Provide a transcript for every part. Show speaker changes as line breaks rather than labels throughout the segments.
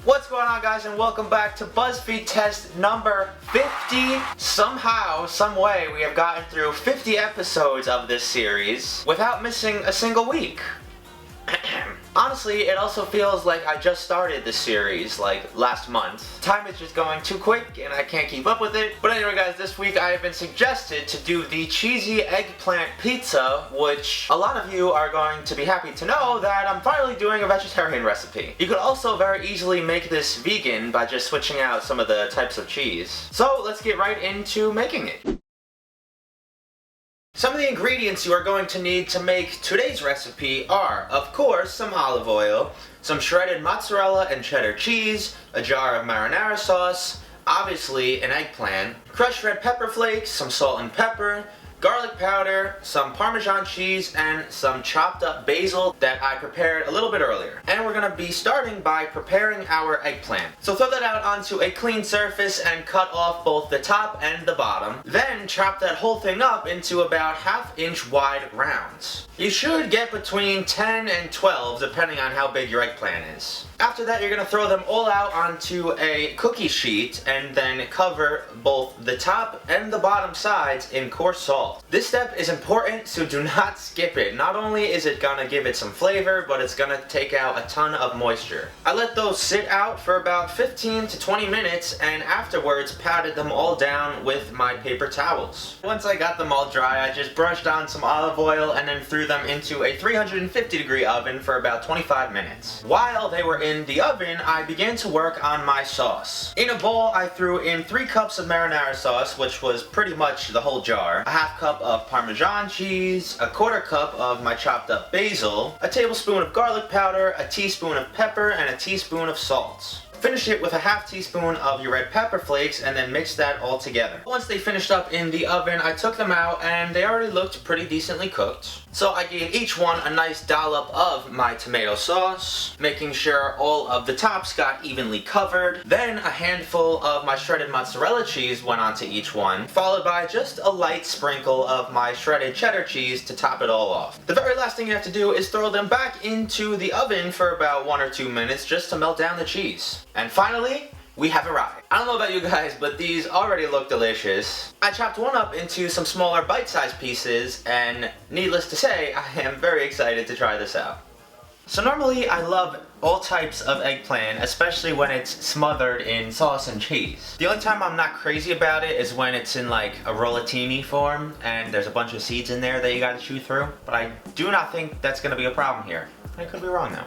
What's going on, guys, and welcome back to Buzzfeed test number 50. Somehow, some way, we have gotten through 50 episodes of this series without missing a single week. Honestly, it also feels like I just started this series, like, last month. Time is just going too quick, and I can't keep up with it. But anyway, guys, this week I have been suggested to do the cheesy eggplant pizza, which a lot of you are going to be happy to know that I'm finally doing a vegetarian recipe. You could also very easily make this vegan by just switching out some of the types of cheese. So, let's get right into making it. Some of the ingredients you are going to need to make today's recipe are, of course, some olive oil, some shredded mozzarella and cheddar cheese, a jar of marinara sauce, obviously an eggplant, crushed red pepper flakes, some salt and pepper, garlic powder, some Parmesan cheese, and some chopped up basil that I prepared a little bit earlier. And we're gonna be starting by preparing our eggplant. So throw that out onto a clean surface and cut off both the top and the bottom. Then chop that whole thing up into about 1/2 inch wide rounds. You should get between 10 and 12 depending on how big your eggplant is. After that, you're gonna throw them all out onto a cookie sheet and then cover both the top and the bottom sides in coarse salt. This step is important, so do not skip it. Not only is it gonna give it some flavor, but it's gonna take out a ton of moisture. I let those sit out for about 15 to 20 minutes and afterwards patted them all down with my paper towels. Once I got them all dry, I just brushed on some olive oil and then threw them into a 350-degree oven for about 25 minutes. While they were in the oven, I began to work on my sauce. In a bowl, I threw in 3 cups of marinara sauce, which was pretty much the whole jar, a 1/2 cup of Parmesan cheese, a 1/4 cup of my chopped up basil, a tablespoon of garlic powder, a teaspoon of pepper, and a teaspoon of salt. Finish it with a 1/2 teaspoon of your red pepper flakes and then mix that all together. Once they finished up in the oven, I took them out and they already looked pretty decently cooked. So I gave each one a nice dollop of my tomato sauce, making sure all of the tops got evenly covered. Then a handful of my shredded mozzarella cheese went onto each one, followed by just a light sprinkle of my shredded cheddar cheese to top it all off. The very last thing you have to do is throw them back into the oven for about 1 or 2 minutes just to melt down the cheese. And finally, we have arrived. I don't know about you guys, but these already look delicious. I chopped one up into some smaller bite-sized pieces, and needless to say, I am very excited to try this out. So normally I love all types of eggplant, especially when it's smothered in sauce and cheese. The only time I'm not crazy about it is when it's in like a rollatini form and there's a bunch of seeds in there that you gotta chew through. But I do not think that's gonna be a problem here. I could be wrong though.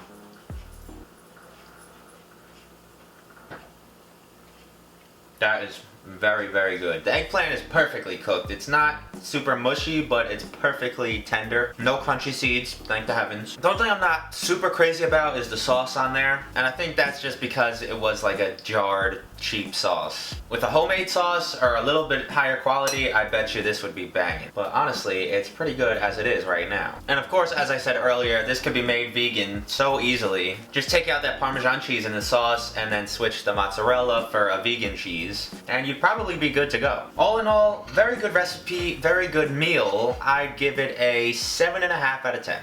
That is very, very good. The eggplant is perfectly cooked. It's not super mushy, but it's perfectly tender. No crunchy seeds, thank the heavens. The only thing I'm not super crazy about is the sauce on there. And I think that's just because it was like a jarred, cheap sauce. With a homemade sauce or a little bit higher quality, I bet you this would be banging. But honestly, it's pretty good as it is right now. And of course, as I said earlier, this could be made vegan so easily. Just take out that Parmesan cheese in the sauce and then switch the mozzarella for a vegan cheese. And you'd probably be good to go. All in all, very good recipe, very good meal. I'd give it a 7.5 out of 10.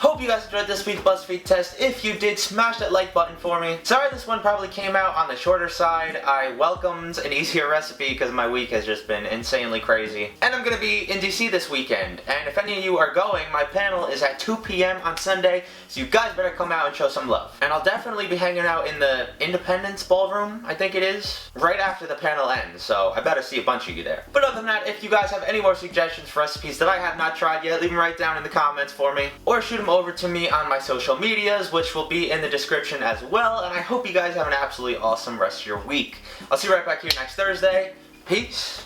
Hope you guys enjoyed this week's Buzzfeed test. If you did, smash that like button for me. Sorry this one probably came out on the shorter side. I welcomed an easier recipe because my week has just been insanely crazy. And I'm going to be in DC this weekend. And if any of you are going, my panel is at 2 p.m. on Sunday. So you guys better come out and show some love. And I'll definitely be hanging out in the Independence Ballroom, I think it is, right after the panel ends. So I better see a bunch of you there. But other than that, if you guys have any more suggestions for recipes that I have not tried yet, leave them right down in the comments for me. Or shoot them over to me on my social medias, which will be in the description as well, and I hope you guys have an absolutely awesome rest of your week. I'll see you right back here next Thursday. Peace.